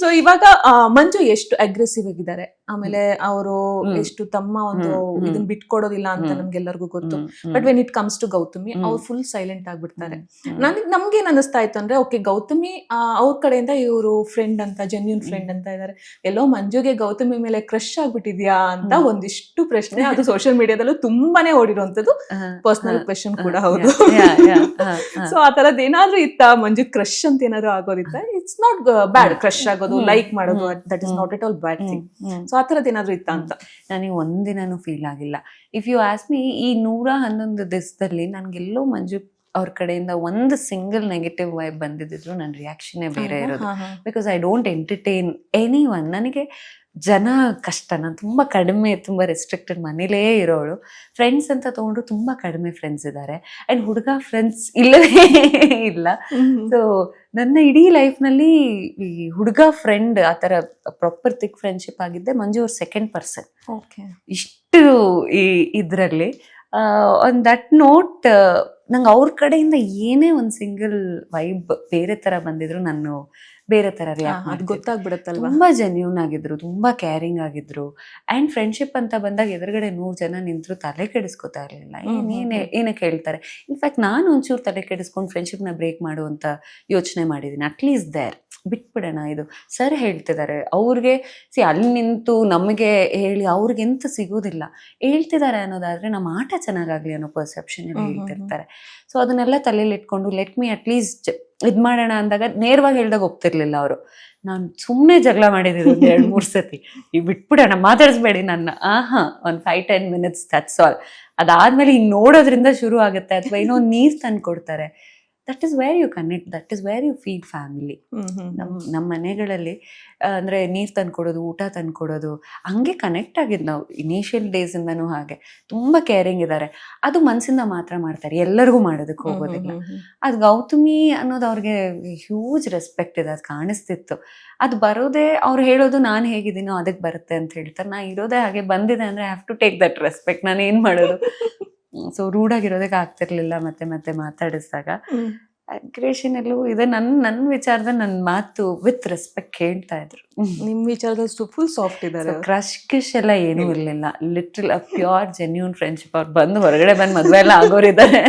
So ಇವಾಗ ಮಂಜು ಎಷ್ಟು aggressive ಆಗಿದ್ದಾರೆ, ಆಮೇಲೆ ಅವರು ಎಷ್ಟು ತಮ್ಮ ಒಂದು ಇದನ್ನ ಬಿಟ್ಕೊಡೋದಿಲ್ಲ ಅಂತ ನಮ್ಗೆಲ್ಲರಿಗೂ ಗೊತ್ತು. But when it comes to Gautami ಅವ್ರು ಫುಲ್ ಸೈಲೆಂಟ್ ಆಗ್ಬಿಡ್ತಾರೆ. ನಮ್ಗೇನ್ ಅನಿಸ್ತಾ ಇತ್ತು ಅಂದ್ರೆ, ಓಕೆ ಗೌತಮಿ ಅವ್ರ ಕಡೆಯಿಂದ ಇವರು ಫ್ರೆಂಡ್ ಅಂತ, ಜೆನ್ಯೂನ್ ಫ್ರೆಂಡ್ ಅಂತ ಇದಾರೆ, ಎಲ್ಲೋ ಮಂಜುಗೆ ಗೌತಮಿ ಮೇಲೆ ಕ್ರಶ್ ಆಗ್ಬಿಟ್ಟಿದ್ಯಾ ಅಂತ ಒಂದಿಷ್ಟು ಪ್ರಶ್ನೆ ಅದು ಸೋಷಿಯಲ್ ಮೀಡಿಯಾದಲ್ಲೂ ತುಂಬಾನೇ ಓಡಿರುವಂತದ್ದು, ಪರ್ಸನಲ್ ಕ್ವೆಶನ್ ಕೂಡ ಹೌದು. ಸೊ ಆ ತರದ್ ಏನಾದ್ರು ಇತ್ತ ಮಂಜು ಕ್ರಶ್ ಅಂತ ಏನಾದ್ರು ಆಗೋದಿತ್ತ? ಇಟ್ಸ್ ನಾಟ್ ಬ್ಯಾಡ್ ಕ್ರಶ್ ಆಗೋದು, ಲೈಕ್ ಮಾಡೋದು, that is not at all bad thing. So ಆ ತರದ್ ಏನಾದ್ರು ಇತ್ತ ಅಂತ ನನಗೆ ಒಂದಿನಾನು ಫೀಲ್ ಆಗಿಲ್ಲ. ಇಫ್ ಯು ಆಸ್ಕ್ ಮೀ, ಈ 111 ದಿವಸದಲ್ಲಿ ನನ್ಗೆಲ್ಲೋ ಮಂಜು ಅವ್ರ ಕಡೆಯಿಂದ ಒಂದು ಸಿಂಗಲ್ ನೆಗೆಟಿವ್ ವೈಬ್ ಬಂದಿದ್ರು ನನ್ನ ರಿಯಾಕ್ಷನ್ನೇ ಬೇರೆ ಇರೋದು. Because I don't entertain any one. ನನಗೆ ಜನ ಕಷ್ಟ, ನಾನು ತುಂಬ ಕಡಿಮೆ, ತುಂಬ ರೆಸ್ಟ್ರಿಕ್ಟೆಡ್ ಮನೇಲೇ ಇರೋಳು. ಫ್ರೆಂಡ್ಸ್ ಅಂತ ತೊಗೊಂಡ್ರು ತುಂಬ ಕಡಿಮೆ ಫ್ರೆಂಡ್ಸ್ ಇದ್ದಾರೆ, ಆ್ಯಂಡ್ ಹುಡುಗ ಫ್ರೆಂಡ್ಸ್ ಇಲ್ಲವೇ ಇಲ್ಲ. ಸೊ ನನ್ನ ಇಡೀ ಲೈಫ್ನಲ್ಲಿ ಈ ಹುಡುಗ ಫ್ರೆಂಡ್ ಆ ಥರ ಪ್ರಾಪರ್ ಥಿಕ್ ಫ್ರೆಂಡ್ಶಿಪ್ ಆಗಿದ್ದೆ ಮಂಜು ಅವ್ರ ಸೆಕೆಂಡ್ ಪರ್ಸನ್. ಇಷ್ಟು ಇದರಲ್ಲಿ ಆನ್ ದಟ್ ನೋಟ್ ನಂಗೆ ಅವ್ರ ಕಡೆಯಿಂದ ಏನೇ ಒಂದು ಸಿಂಗಲ್ ವೈಬ್ ಬೇರೆ ಥರ ಬಂದಿದ್ರು ನಾನು ಬೇರೆ ಥರ ರಿಯಾಕ್ಟ್ ಗೊತ್ತಾಗ್ಬಿಡುತ್ತಲ್ವಾ. ತುಂಬ ಜೆನ್ಯೂನ್ ಆಗಿದ್ರು, ತುಂಬ ಕೇರಿಂಗ್ ಆಗಿದ್ರು. ಆ್ಯಂಡ್ ಫ್ರೆಂಡ್ಶಿಪ್ ಅಂತ ಬಂದಾಗ ಎದುರುಗಡೆ 100 ಜನ ನಿಂತರು ತಲೆ ಕೆಡಿಸ್ಕೊತಾ ಇರಲಿಲ್ಲ. ಏನಕ್ಕೆ ಹೇಳ್ತಾರೆ. ಇನ್ಫ್ಯಾಕ್ಟ್ ನಾನು ಒಂಚೂರು ತಲೆ ಕೆಡಿಸ್ಕೊಂಡು ಫ್ರೆಂಡ್ಶಿಪ್ನ ಬ್ರೇಕ್ ಮಾಡುವಂಥ ಯೋಚನೆ ಮಾಡಿದ್ದೀನಿ. ಅಟ್ಲೀಸ್ಟ್ ದೇರ್ ಬಿಟ್ಬಿಡೋಣ, ಇದು ಸರ್ ಹೇಳ್ತಿದ್ದಾರೆ ಅವ್ರಿಗೆ. ಅಲ್ಲಿ ನಿಂತು ನಮಗೆ ಹೇಳಿ ಅವ್ರಿಗೆಂತ ಸಿಗೋದಿಲ್ಲ. ಹೇಳ್ತಿದ್ದಾರೆ ಅನ್ನೋದಾದ್ರೆ ನಮ್ಮ ಆಟ ಚೆನ್ನಾಗಾಗ್ಲಿ ಅನ್ನೋ ಪರ್ಸೆಪ್ಷನ್ ಹೇಳ್ತಿರ್ತಾರೆ. ಸೊ ಅದನ್ನೆಲ್ಲ ತಲೆಯಲ್ಲಿ ಇಟ್ಕೊಂಡು ಲೆಟ್ ಮೀ ಅಟ್ಲೀಸ್ಟ್ ಇದು ಮಾಡೋಣ ಅಂದಾಗ ನೇರವಾಗಿ ಹೇಳ್ದಾಗ ಒಪ್ತಿರ್ಲಿಲ್ಲ ಅವರು. ನಾನು ಸುಮ್ಮನೆ ಜಗಳ ಮಾಡಿದ್ದೀನಿ 2-3 ಸತಿ. ಈಗ ಬಿಟ್ಬಿಡೋಣ, ಮಾತಾಡಿಸ್ಬೇಡಿ ನನ್ನ, ಒಂದು 5-10 minutes ದಟ್ಸ್ ಆಲ್. ಅದಾದ್ಮೇಲೆ ಹಿಂಗೆ ನೋಡೋದ್ರಿಂದ ಶುರು ಆಗುತ್ತೆ, ಅಥವಾ ಏನೋ ನೀರು ತಂದು ಕೊಡ್ತಾರೆ. That is where you connect, that is where you feel family. ನಮ್ಮ ಮನೆಗಳಲ್ಲಿ ಅಂದರೆ ನೀರು ತಂದ್ಕೊಡೋದು, ಊಟ ತಂದ್ಕೊಡೋದು, ಹಂಗೆ ಕನೆಕ್ಟ್ ಆಗಿದ್ದು ನಾವು ಇನಿಷಿಯಲ್ ಡೇಸಿಂದನೂ. ಹಾಗೆ ತುಂಬ ಕೇರಿಂಗ್ ಇದ್ದಾರೆ. ಅದು ಮನಸ್ಸಿಂದ ಮಾತ್ರ ಮಾಡ್ತಾರೆ, ಎಲ್ಲರಿಗೂ ಮಾಡೋದಕ್ಕೆ ಹೋಗೋದಿಲ್ಲ. ಅದು ಗೌತಮಿ ಅನ್ನೋದು ಅವ್ರಿಗೆ ಹ್ಯೂಜ್ ರೆಸ್ಪೆಕ್ಟ್ ಇದೆ, ಅದು ಕಾಣಿಸ್ತಿತ್ತು. ಅದು ಬರೋದೇ ಅವ್ರು ಹೇಳೋದು ನಾನು ಹೇಗಿದ್ದೀನೋ ಅದಕ್ಕೆ ಬರುತ್ತೆ ಅಂತ ಹೇಳ್ತಾರೆ. ನಾ ಇರೋದೇ ಹಾಗೆ, ಬಂದಿದೆ ಅಂದರೆ I have to take that respect. ನಾನು ಏನು ಮಾಡೋದು. ಸೊ ರೂಢಾಗಿರೋದಕ್ಕೆ ಆಗ್ತಿರ್ಲಿಲ್ಲ ಮತ್ತೆ ಮಾತಾಡಿಸಿದಾಗ. ಅಗ್ರೆಷನ್ ಎಲ್ಲೂ ಇದೆ. ನನ್ನ ವಿಚಾರದಲ್ಲಿ ನನ್ನ ಮಾತು ವಿತ್ ರೆಸ್ಪೆಕ್ಟ್ ಹೇಳ್ತಾ ಇದ್ರು. ನಿಮ್ ವಿಚಾರದಷ್ಟು ಫುಲ್ ಸಾಫ್ಟ್ ಇದ್ದಾರೆ. ಕ್ರಶ್ ಕಿಶ್ ಎಲ್ಲ ಏನೂ ಇರಲಿಲ್ಲ. Literal pure genuine friendship. ಅವ್ರು ಹೊರಗಡೆ ಬಂದು ಮದುವೆ ಎಲ್ಲ ಆಗೋರಿದ್ದಾರೆ.